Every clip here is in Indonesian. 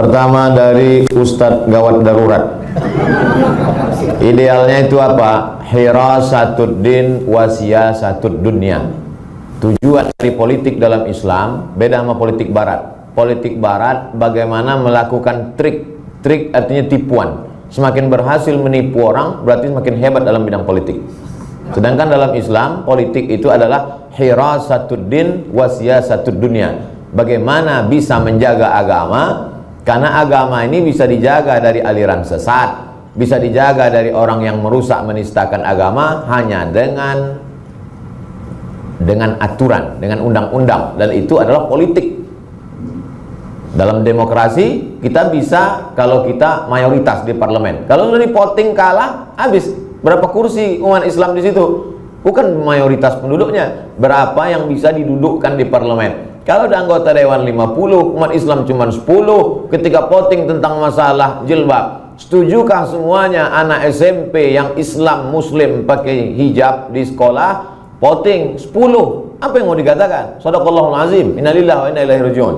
Pertama dari Ustadz Gawat Darurat. Idealnya itu apa? Hirasatuddin wasiyasatud dunya. Tujuan dari politik dalam Islam beda sama politik barat. Politik barat bagaimana melakukan trik. Trik artinya tipuan. Semakin berhasil menipu orang berarti semakin hebat dalam bidang politik. Sedangkan dalam Islam politik itu adalah hirasatuddin wasiyasatud dunya. Bagaimana bisa menjaga agama, karena agama ini bisa dijaga dari aliran sesat, bisa dijaga dari orang yang merusak menistakan agama hanya dengan aturan, dengan undang-undang, dan itu adalah politik. Dalam demokrasi kita bisa kalau kita mayoritas di parlemen. Kalau dari voting kalah, habis. Berapa kursi umat Islam di situ? Bukan mayoritas penduduknya, berapa yang bisa didudukkan di parlemen. Kalau ada anggota dewan 50, umat Islam cuma 10. Ketika voting tentang masalah jilbab, setujukah semuanya anak SMP yang Islam Muslim pakai hijab di sekolah? Voting 10. Apa yang mau dikatakan? Shadaqallahul azim. Innalillahi wa inna ilaihi raji'un.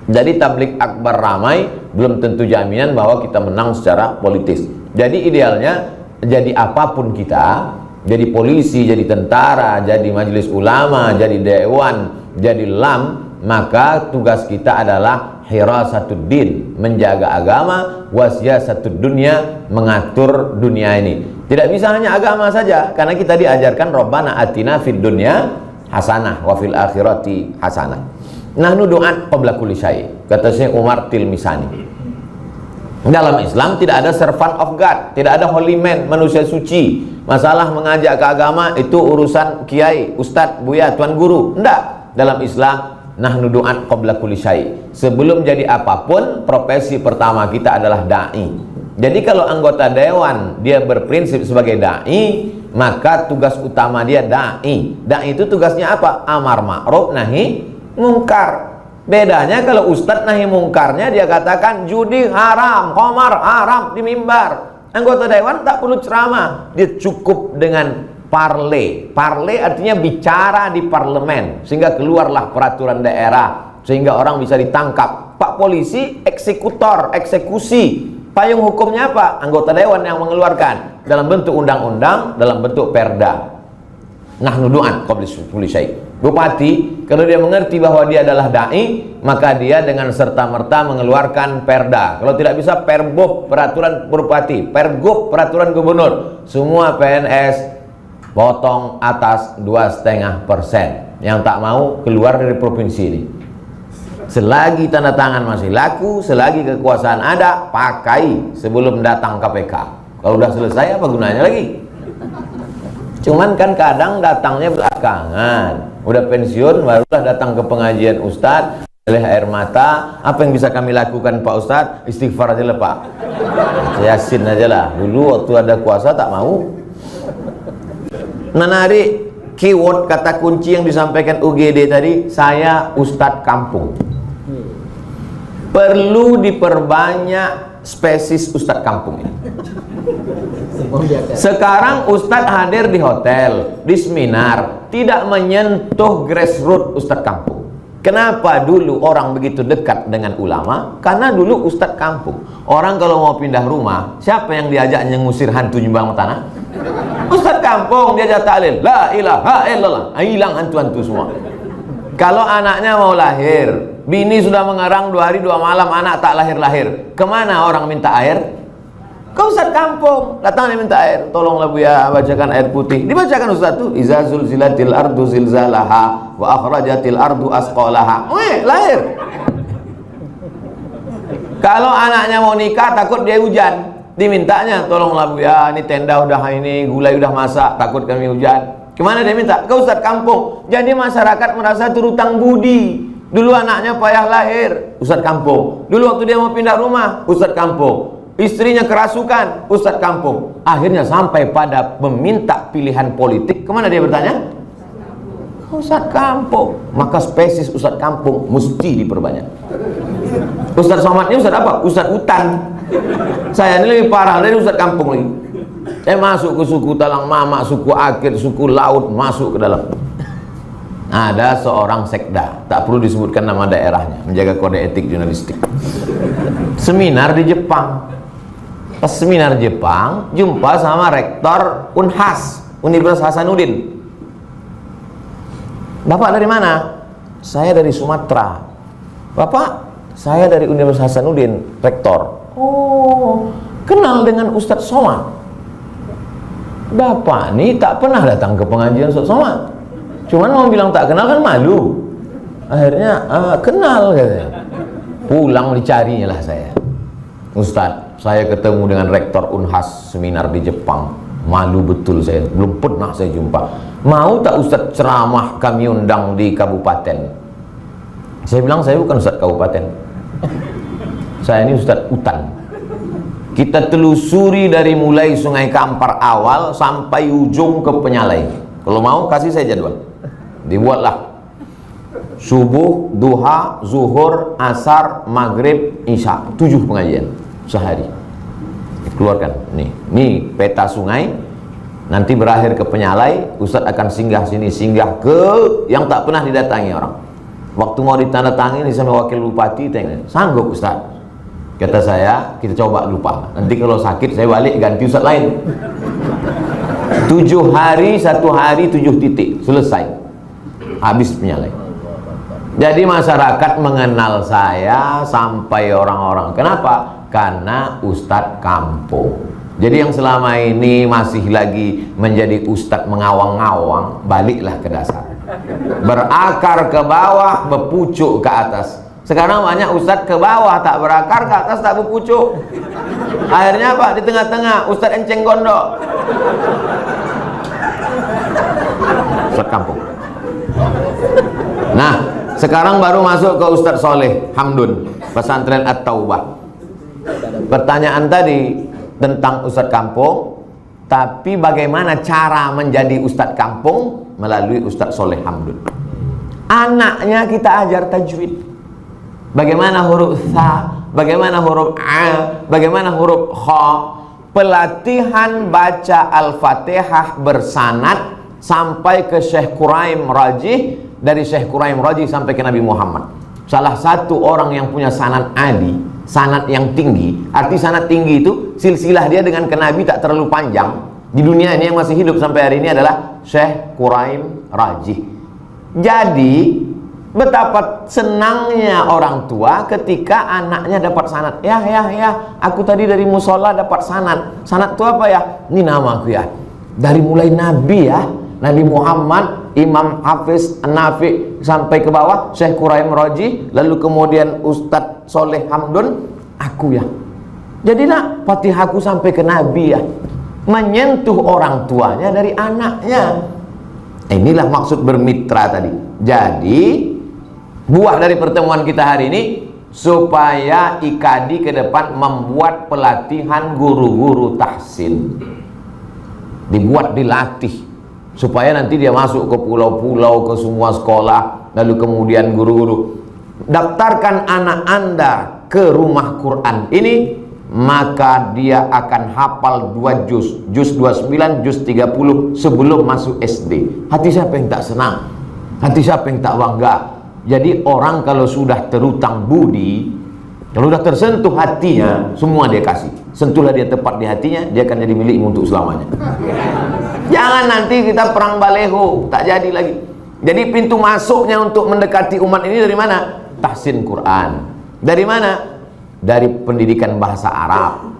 Jadi tablik akbar ramai belum tentu jaminan bahwa kita menang secara politis. Jadi idealnya jadi apapun kita, jadi polisi, jadi tentara, jadi majelis ulama, jadi dewan, jadi LAM, maka tugas kita adalah hirasatuddin, menjaga agama, wasiyasatud dunya, mengatur dunia ini. Tidak bisa hanya agama saja, karena kita diajarkan Rabbana atina fid dunya hasanah wa fil akhirati hasanah. Nahnu du'at qabla kulli syai', kata Syekh Umar Tilmisani. Dalam Islam tidak ada servant of God, tidak ada holy man, manusia suci. Masalah mengajak ke agama itu urusan kiai, ustadz, buya, tuan guru. Enggak. Dalam Islam nahnu du'at qabla kulli syai'. Sebelum jadi apapun, profesi pertama kita adalah dai. Jadi kalau anggota dewan dia berprinsip sebagai dai, maka tugas utama dia dai. Dai itu tugasnya apa? Amar ma'ruf nahi mungkar. Bedanya kalau ustadz nahi mungkarnya dia katakan judi haram, khamar haram di mimbar. Anggota dewan tak perlu ceramah, dia cukup dengan parle. Parle artinya bicara di parlemen sehingga keluarlah peraturan daerah, sehingga orang bisa ditangkap. Pak polisi eksekutor, eksekusi. Payung hukumnya apa? Anggota dewan yang mengeluarkan dalam bentuk undang-undang, dalam bentuk perda. Nahnu du'at qabla kulli syai'. Bupati, kalau dia mengerti bahwa dia adalah dai, maka dia dengan serta-merta mengeluarkan perda. Kalau tidak bisa, perbob, peraturan bupati, pergub, peraturan gubernur. Semua PNS potong atas 2,5%. Yang tak mau keluar dari provinsi ini. Selagi tanda tangan masih laku, selagi kekuasaan ada, pakai sebelum datang KPK. Kalau udah selesai, apa gunanya lagi? Cuman kan kadang datangnya belakangan. Udah pensiun barulah datang ke pengajian Ustadz, oleh air mata. Apa yang bisa kami lakukan Pak Ustadz? Istighfar aja lah Pak, Yasin aja lah. Dulu waktu ada kuasa tak mau. Menarik keyword kata kunci yang disampaikan UGD tadi, saya Ustadz kampung. Perlu diperbanyak spesies Ustadz kampung ini. Sekarang Ustadz hadir di hotel, di seminar, tidak menyentuh grassroots Ustadz kampung. Kenapa dulu orang begitu dekat dengan ulama? Karena dulu Ustadz kampung. Orang kalau mau pindah rumah, siapa yang diajaknya ngusir hantu nyumbang tanah? Ustadz kampung, diajak tahlil, la ilaha illallah, hilang hantu-hantu semua. Kalau anaknya mau lahir, bini sudah mengarang 2 hari 2 malam, anak tak lahir-lahir, kemana orang minta air? Kau Ustadz kampung, datang dia minta air, tolonglah Buya bacakan air putih. Dibacakan Ustadz tuh, iza zulzilatil ardu zilzalaha wa akhrajatil ardu asqalaha. Lahir. Kalau anaknya mau nikah takut dia hujan, dimintanya tolonglah Buya, ini tenda udah ini, gulai udah masak, takut kami hujan. Kemana dia minta? Kau Ustadz kampung. Jadi masyarakat merasa terutang budi. Dulu anaknya payah lahir, Ustadz kampung. Dulu waktu dia mau pindah rumah, Ustadz kampung. Istrinya kerasukan, Ustadz kampung. Akhirnya sampai pada meminta pilihan politik. Kemana dia bertanya? Ustadz kampung. Maka spesies Ustadz kampung mesti diperbanyak. Ustadz Somad ini Ustadz apa? Ustadz hutan. Saya ini lebih parah dari Ustadz kampung lagi. Saya masuk ke suku Talang Mama, suku Akir, suku Laut, masuk ke dalam. Ada seorang sekda, tak perlu disebutkan nama daerahnya, menjaga kode etik jurnalistik, seminar di Jepang. Pas seminar Jepang, jumpa sama rektor Unhas, Universitas Hasanuddin. Bapak dari mana? Saya dari Sumatera. Bapak? Saya dari Universitas Hasanuddin, rektor. Oh, kenal dengan Ustadz Somad? Bapak nih tak pernah datang ke pengajian Ustadz Somad. Cuman mau bilang tak kenal kan malu. Akhirnya kenal katanya. Pulang dicarinya lah saya. Ustadz, saya ketemu dengan rektor Unhas seminar di Jepang. Malu betul saya, belum pernah saya jumpa. Mau tak Ustadz ceramah kami undang di kabupaten? Saya bilang saya bukan Ustadz kabupaten. Saya ini Ustadz Utan. Kita telusuri dari mulai Sungai Kampar awal sampai ujung ke Penyalai. Kalau mau kasih saya jadwal. Dibuatlah subuh, duha, zuhur, asar, maghrib, isya, 7 pengajian sehari. Keluarkan nih peta sungai. Nanti berakhir ke Penyalai, Ustadz akan singgah sini, singgah ke yang tak pernah didatangi orang. Waktu mau ditandatangani sama wakil bupati, tanya, sanggup Ustadz? Kata saya, kita coba lupa. Nanti kalau sakit saya balik ganti Ustadz lain. 7 hari, 1 hari 7 titik, selesai. Habis Penyalai. Jadi masyarakat mengenal saya sampai orang-orang. Kenapa? Karena Ustadz kampung. Jadi yang selama ini masih lagi menjadi Ustadz mengawang-awang, baliklah ke dasar. Berakar ke bawah, berpucuk ke atas. Sekarang banyak Ustadz ke bawah tak berakar, ke atas tak berpucuk. Akhirnya apa? Di tengah-tengah Ustadz enceng gondok. Ustadz kampung. Nah, sekarang baru masuk ke Ustadz Soleh Hamdun, pesantren At-Taubah. Pertanyaan tadi tentang Ustadz kampung, tapi bagaimana cara menjadi Ustadz kampung? Melalui Ustadz Soleh Hamdun. Anaknya kita ajar tajwid. Bagaimana huruf tha, bagaimana huruf a, bagaimana huruf kha. Pelatihan baca Al-Fatihah bersanad sampai ke Syekh Quraim Rajih, dari Syekh Quraim Rajih sampai ke Nabi Muhammad. Salah satu orang yang punya sanad adi, sanad yang tinggi. Arti sanad tinggi itu silsilah dia dengan ke Nabi tak terlalu panjang. Di dunia ini yang masih hidup sampai hari ini adalah Syekh Quraim Rajih. Jadi betapa senangnya orang tua ketika anaknya dapat sanad. Ya, aku tadi dari musola dapat sanad. Sanad itu apa ya? Ini nama aku ya. Dari mulai Nabi ya, Nabi Muhammad, Imam Hafiz Nafi sampai ke bawah Syekh Quraim Rajih, lalu kemudian Ustadz Soleh Hamdun, aku ya. Jadi nak Fatihahku sampai ke Nabi ya. Menyentuh orang tuanya dari anaknya. Inilah maksud bermitra tadi. Jadi buah dari pertemuan kita hari ini, supaya IKADI ke depan membuat pelatihan guru-guru tahsin. Dibuat, dilatih, supaya nanti dia masuk ke pulau-pulau, ke semua sekolah, lalu kemudian guru-guru. Daftarkan anak Anda ke rumah Quran ini, maka dia akan hafal 2 juz, juz 29, juz 30 sebelum masuk SD. Hati siapa yang tak senang? Hati siapa yang tak bangga? Jadi orang kalau sudah terutang budi, kalau sudah tersentuh hatinya, semua dia kasih. Sentuhlah dia tepat di hatinya, dia akan jadi milikmu untuk selamanya. Jangan nanti kita perang baleho, tak jadi lagi. Jadi pintu masuknya untuk mendekati umat ini dari mana? Tahsin Quran. Dari mana? Dari pendidikan bahasa Arab.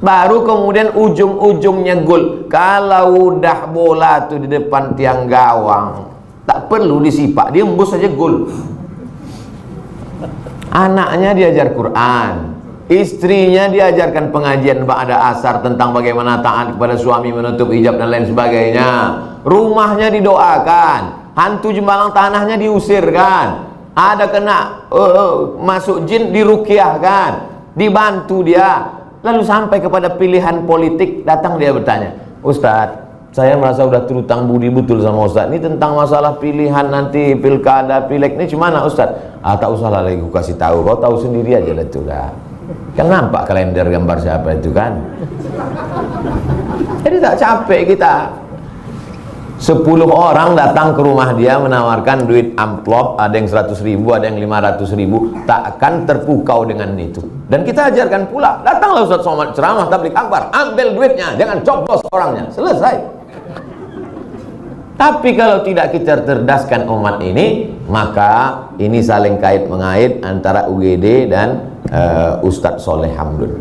Baru kemudian ujung-ujungnya gol. Kalau udah bola tuh di depan tiang gawang, tak perlu disipak, dia embus saja gol. Anaknya diajar Quran, istrinya diajarkan pengajian ba'da asar tentang bagaimana taat kepada suami, menutup hijab dan lain sebagainya. Rumahnya didoakan, hantu jembalang tanahnya diusirkan, ada kena masuk jin diruqyahkan, dibantu dia. Lalu sampai kepada pilihan politik, datang dia bertanya, Ustadz, saya merasa udah terutang budi betul sama Ustadz. Ini tentang masalah pilihan nanti pilkada, pileg ini gimana Ustadz? Tak usah lah lagi kasih tahu, kau tahu sendiri aja lah itu lah. Kan nampak kalender gambar siapa itu kan. Jadi tak capek kita. 10 orang datang ke rumah dia menawarkan duit amplop, ada yang 100.000, ada yang 500.000, takkan terpukau dengan itu. Dan kita ajarkan pula, datanglah Ustaz Somad ceramah tabligh akbar, ambil duitnya, jangan coblos orangnya, selesai. Tapi kalau tidak kita cerdaskan umat ini, maka ini saling kait mengait antara UGD dan Ustadz Soleh Hamdun.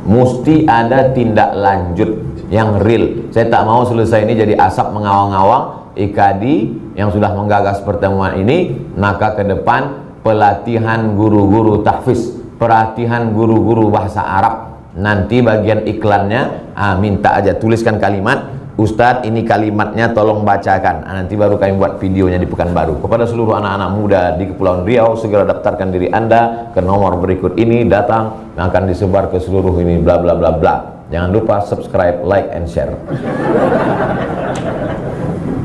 Mesti ada tindak lanjut yang real. Saya tak mau selesai ini jadi asap mengawang-awang. IKADI yang sudah menggagas pertemuan ini, maka ke depan pelatihan guru-guru tahfiz, pelatihan guru-guru bahasa Arab. Nanti bagian iklannya, minta aja tuliskan kalimat, Ustadz ini kalimatnya tolong bacakan. Nanti baru kami buat videonya di Pekanbaru. Kepada seluruh anak-anak muda di Kepulauan Riau, segera daftarkan diri Anda ke nomor berikut ini, datang, akan disebar ke seluruh ini, bla bla bla bla. Jangan lupa subscribe, like, and share.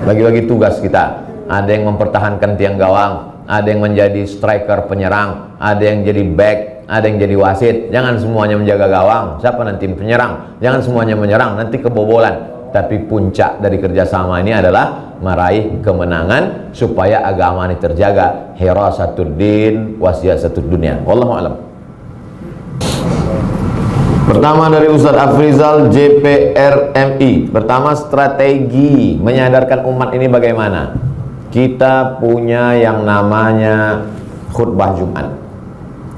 Bagi-bagi tugas kita. Ada yang mempertahankan tiang gawang, ada yang menjadi striker penyerang, ada yang jadi back, ada yang jadi wasit. Jangan semuanya menjaga gawang. Siapa nanti penyerang? Jangan semuanya menyerang, nanti kebobolan. Tapi puncak dari kerjasama ini adalah meraih kemenangan supaya agama ini terjaga. Hirasatuddin wasiyasatud dunia. Wallahu a'lam. Pertama dari Ustaz Afrizal JPRMI. Pertama, strategi menyadarkan umat ini bagaimana? Kita punya yang namanya khutbah Jumat.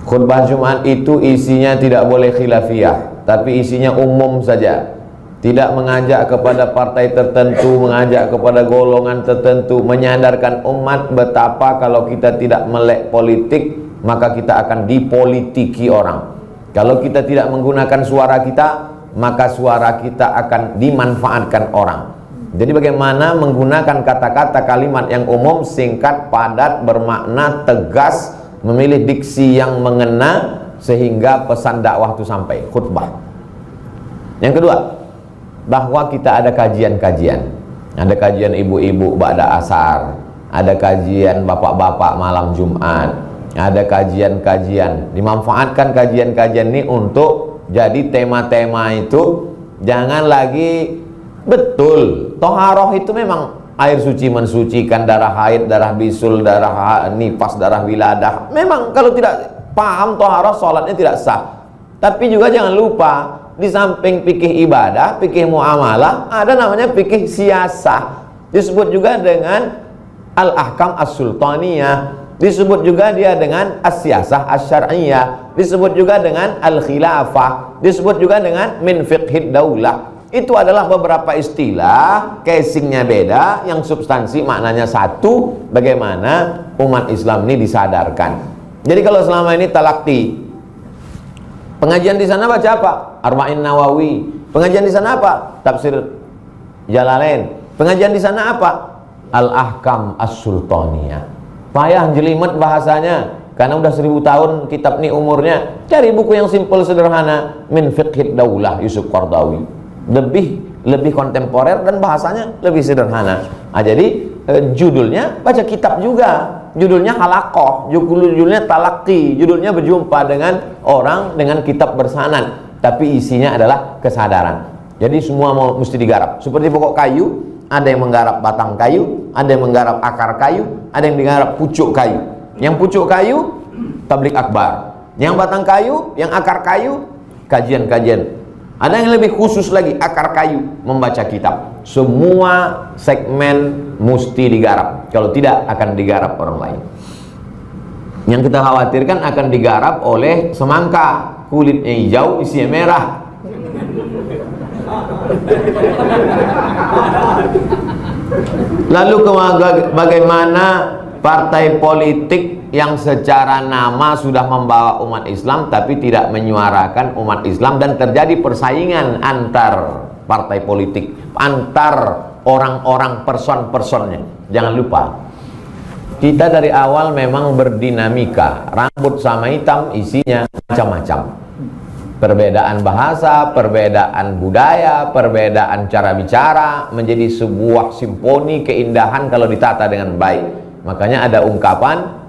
Khutbah Jumat itu isinya tidak boleh khilafiyah, tapi isinya umum saja. Tidak mengajak kepada partai tertentu, mengajak kepada golongan tertentu, menyadarkan umat betapa kalau kita tidak melek politik, maka kita akan dipolitiki orang. Kalau kita tidak menggunakan suara kita, maka suara kita akan dimanfaatkan orang. Jadi bagaimana menggunakan kata-kata kalimat yang umum, singkat, padat, bermakna, tegas, memilih diksi yang mengena sehingga pesan dakwah itu sampai, khutbah. Yang kedua, bahwa kita ada kajian-kajian. Ada kajian ibu-ibu ba'da asar, ada kajian bapak-bapak malam Jumat, ada kajian-kajian. Dimanfaatkan kajian-kajian ini untuk jadi tema-tema itu. Jangan lagi, betul, toharoh itu memang air suci mensucikan, darah haid, darah bisul, darah nifas, darah wiladah. Memang kalau tidak paham toharoh, sholatnya tidak sah. Tapi juga jangan lupa, di samping fikih ibadah, fikih muamalah, ada namanya fikih siasah. Disebut juga dengan al-ahkam as-sultaniyah. Disebut juga dia dengan as-siasah as-syar'iyah. Disebut juga dengan al-khilafah. Disebut juga dengan min fiqhid daulah. Itu adalah beberapa istilah, casingnya beda, yang substansi maknanya satu. Bagaimana umat Islam ini disadarkan. Jadi kalau selama ini talakti, pengajian di sana baca apa? Arba'in Nawawi. Pengajian di sana apa? Tafsir Jalalain. Pengajian di sana apa? Al-Ahkam As-Sultaniyah. Payah jelimet bahasanya, karena udah 1000 tahun kitab ini umurnya. Cari buku yang simpel sederhana, Min Fiqhid Daulah Yusuf Qardawi. Lebih kontemporer dan bahasanya lebih sederhana. Jadi judulnya baca kitab juga. Judulnya halaqah, judulnya talaqi, judulnya berjumpa dengan orang dengan kitab bersanad, tapi isinya adalah kesadaran. Jadi semua mesti digarap. Seperti pokok kayu, ada yang menggarap batang kayu, ada yang menggarap akar kayu, ada yang menggarap pucuk kayu. Yang pucuk kayu, tabligh akbar. Yang batang kayu, yang akar kayu, kajian-kajian. Ada yang lebih khusus lagi, akar kayu, membaca kitab. Semua segmen mesti digarap. Kalau tidak, akan digarap orang lain. Yang kita khawatirkan akan digarap oleh semangka, kulitnya hijau, isinya merah. Lalu bagaimana partai politik yang secara nama sudah membawa umat Islam tapi tidak menyuarakan umat Islam, dan terjadi persaingan antar partai politik, antar orang-orang, person-personnya. Jangan lupa, kita dari awal memang berdinamika. Rambut sama hitam, isinya macam-macam. Perbedaan bahasa, perbedaan budaya, perbedaan cara bicara menjadi sebuah simfoni keindahan kalau ditata dengan baik. Makanya ada ungkapan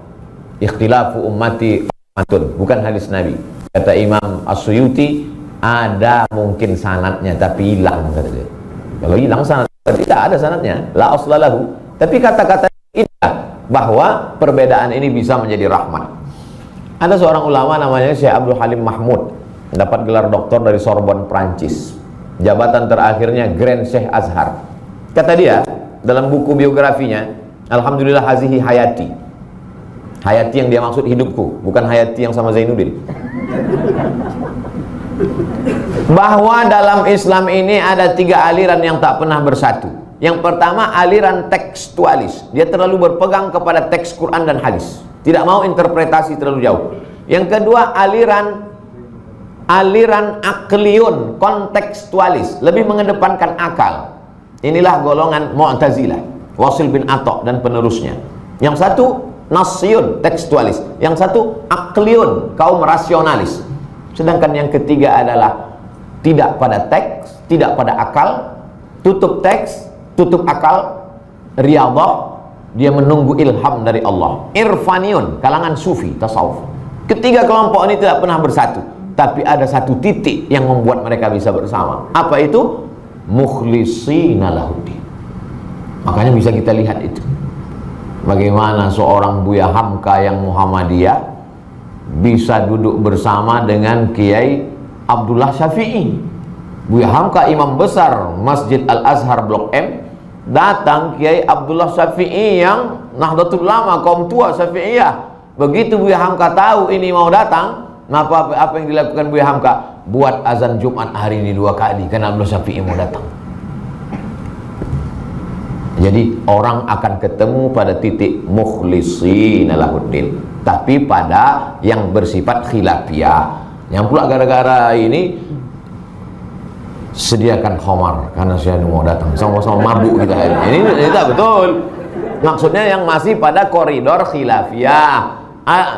ikhtilafu ummati rahmatun, bukan hadis Nabi. Kata Imam As-Suyuti, ada mungkin sanadnya tapi hilang, kata dia. Kalau hilang sanad Tidak ada sanadnya, la aslalahu. Tapi kata-kata indah bahwa perbedaan ini bisa menjadi rahmat. Ada seorang ulama namanya Syekh Abdul Halim Mahmud, dapat gelar doktor dari Sorbonne, Prancis. Jabatan terakhirnya Grand Syekh Azhar. Kata dia dalam buku biografinya, Alhamdulillah hazihi hayati. Hayati yang dia maksud hidupku, bukan hayati yang sama Zainuddin. Bahwa dalam Islam ini ada 3 aliran yang tak pernah bersatu. Yang pertama aliran tekstualis, dia terlalu berpegang kepada teks Quran dan hadis, tidak mau interpretasi terlalu jauh. Yang kedua aliran akliyun, kontekstualis, lebih mengedepankan akal. Inilah golongan Mu'tazilah, Wasil bin Atta dan penerusnya. Yang satu nasyun, tekstualis. Yang satu akliyun, kaum rasionalis. Sedangkan yang ketiga adalah tidak pada teks, tidak pada akal, tutup teks, tutup akal, riyadhah, dia menunggu ilham dari Allah. Irfaniun, kalangan sufi, tasawuf. Ketiga kelompok ini tidak pernah bersatu, tapi ada satu titik yang membuat mereka bisa bersama. Apa itu? Mukhlisina lahuddin. Makanya bisa kita lihat itu, bagaimana seorang Buya Hamka yang Muhammadiyah bisa duduk bersama dengan Kiai Abdullah Syafi'i. Buya Hamka imam besar Masjid Al-Azhar Blok M, datang Kiai Abdullah Syafi'i yang Nahdlatul Ulama, kaum tua Syafi'iyah. Begitu Buya Hamka tahu ini mau datang, apa yang dilakukan Buya Hamka? Buat azan Jumat hari ini 2 kali karena Abdullah Syafi'i mau datang. Jadi orang akan ketemu pada titik mukhlisina lahuddin, tapi pada yang bersifat khilafiyah. Yang pula gara-gara ini sediakan khamar karena saya mau datang, sama-sama mabuk kita hari ini. Ini tidak betul. Maksudnya yang masih pada koridor khilafiyah.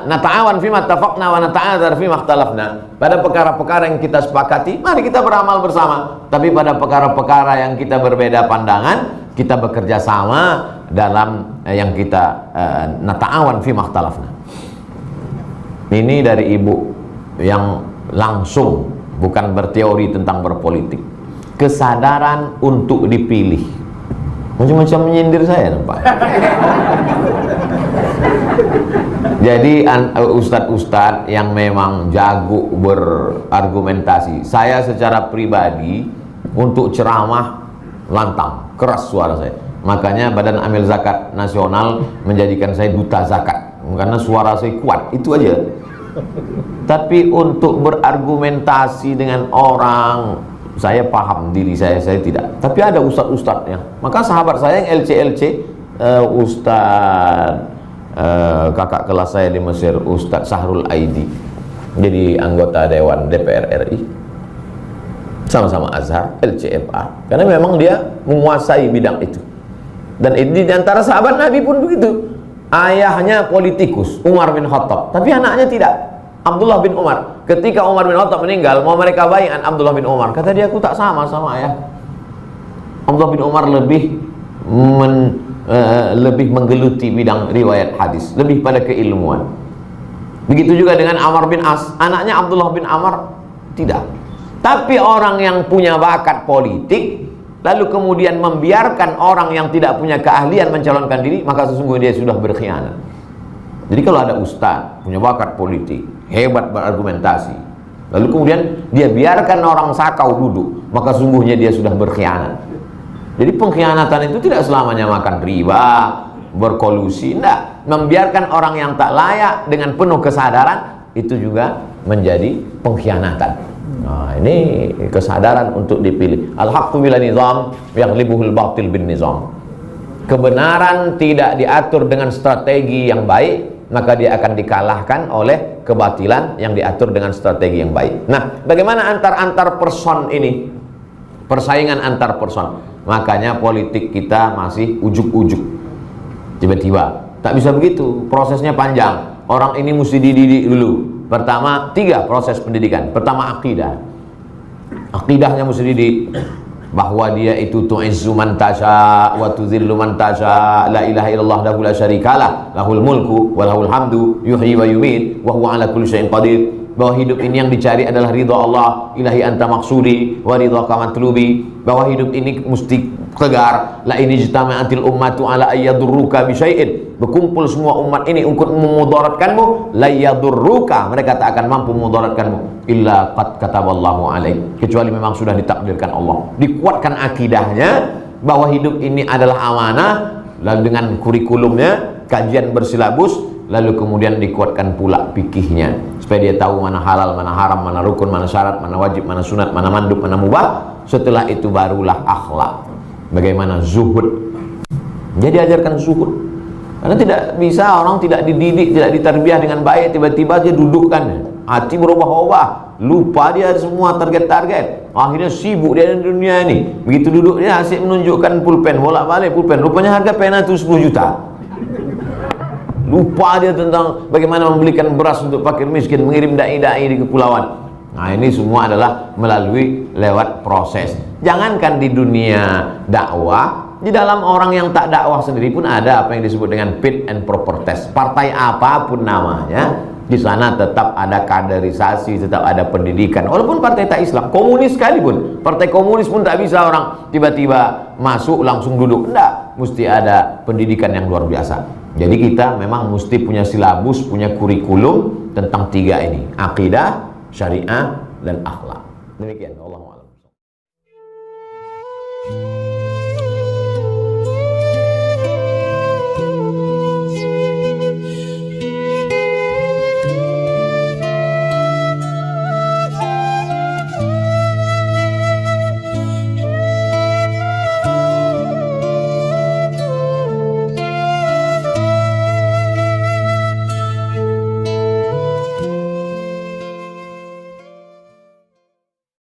Nata'awan fima tafaqna wa nata'adzar fima ikhtalafna. Pada perkara-perkara yang kita sepakati, mari kita beramal bersama. Tapi pada perkara-perkara yang kita berbeda pandangan, kita bekerja sama dalam yang kita nata'awan fima ikhtalafna. Ini dari ibu yang langsung, bukan berteori tentang berpolitik. Kesadaran untuk dipilih. Macam-macam menyindir saya nampak. Jadi ustadz-ustadz yang memang jago berargumentasi, saya secara pribadi untuk ceramah lantang, keras suara saya. Makanya Badan Amil Zakat Nasional menjadikan saya duta zakat, karena suara saya kuat, itu aja. Tapi untuk berargumentasi dengan orang, saya paham diri saya tidak. Tapi ada ustadz-ustadz yang, maka sahabat saya yang LC, ustadz kakak kelas saya di Mesir, Ustadz Sahrul Aidi, jadi anggota Dewan DPR RI, sama-sama Azhar, LCMA, karena memang dia menguasai bidang itu. Dan ini diantara sahabat Nabi pun begitu. Ayahnya politikus, Umar bin Khattab, tapi anaknya tidak, Abdullah bin Umar. Ketika Umar bin Khattab meninggal, mau mereka bai'an Abdullah bin Umar, kata dia, aku tak sama ayah. Abdullah bin Umar lebih menggeluti bidang riwayat hadis, lebih pada keilmuan. Begitu juga dengan Amr bin As, anaknya Abdullah bin Amr tidak. Tapi orang yang punya bakat politik lalu kemudian membiarkan orang yang tidak punya keahlian mencalonkan diri, maka sesungguhnya dia sudah berkhianat. Jadi kalau ada ustaz punya bakat politik, hebat berargumentasi, lalu kemudian dia biarkan orang sakau duduk, maka sesungguhnya dia sudah berkhianat. Jadi pengkhianatan itu tidak selamanya makan riba, berkolusi, tidak. Membiarkan orang yang tak layak dengan penuh kesadaran, itu juga menjadi pengkhianatan. Nah, ini kesadaran untuk dipilih. Al-haqqu bila nizam yaghlibuhul batil bin nizam. Kebenaran tidak diatur dengan strategi yang baik, maka dia akan dikalahkan oleh kebatilan yang diatur dengan strategi yang baik. Nah, bagaimana antar person ini? Persaingan antar person. Makanya politik kita masih ujuk-ujuk, tiba-tiba. Tak bisa begitu, prosesnya panjang. Orang ini mesti dididik dulu. Pertama, 3 proses pendidikan. Pertama, akidah. Akidahnya mesti dididik, bahwa dia itu tu'izzu man tasha wa tudhillu man tasha, la ilaha illallah la syarikalah, lahul mulku wa lahul hamdu, yuhyi wa yumiit wa huwa ala kulli syai'in qadir. bahwa hidup ini yang dicari adalah ridha Allah, ilahi anta maksudi wa ridha kamatlubi, bahwa hidup ini mesti tegar. La ini jitama'atil ummatu ala ayyadurruka bisyai'in, berkumpul semua umat ini untuk memudaratkanmu, la yadurruka, mereka tak akan mampu memudaratkanmu illa qad kataballahu alaik, kecuali memang sudah ditakdirkan Allah. Dikuatkan akidahnya bahwa hidup ini adalah amanah, lalu dengan kurikulumnya, kajian bersilabus, lalu kemudian dikuatkan pula fikihnya supaya dia tahu mana halal, mana haram, mana rukun, mana syarat, mana wajib, mana sunat, mana mandub, mana mubah. Setelah itu barulah akhlak, bagaimana zuhud. Jadi ajarkan zuhud, karena tidak bisa orang tidak dididik, tidak ditarbiyah dengan baik, tiba-tiba dia dudukkan hati berubah-ubah, lupa dia semua target-target, akhirnya sibuk dia di dunia ini. Begitu duduk dia asyik menunjukkan pulpen, bolak-balik pulpen, rupanya harga pena itu 10 juta. Lupa dia tentang bagaimana membelikan beras untuk fakir miskin, mengirim dai-dai di kepulauan. Nah, ini semua adalah melalui lewat proses. Jangankan di dunia dakwah, di dalam orang yang tak dakwah sendiri pun ada apa yang disebut dengan fit and proper test. Partai apapun namanya, di sana tetap ada kaderisasi, tetap ada pendidikan. Walaupun partai tak Islam, komunis sekalipun, partai komunis pun tak bisa orang tiba-tiba masuk langsung duduk. Enggak, mesti ada pendidikan yang luar biasa. Jadi kita memang mesti punya silabus, punya kurikulum tentang 3 ini, akidah, syariah, dan akhlak. Demikian, Allahu a'lam.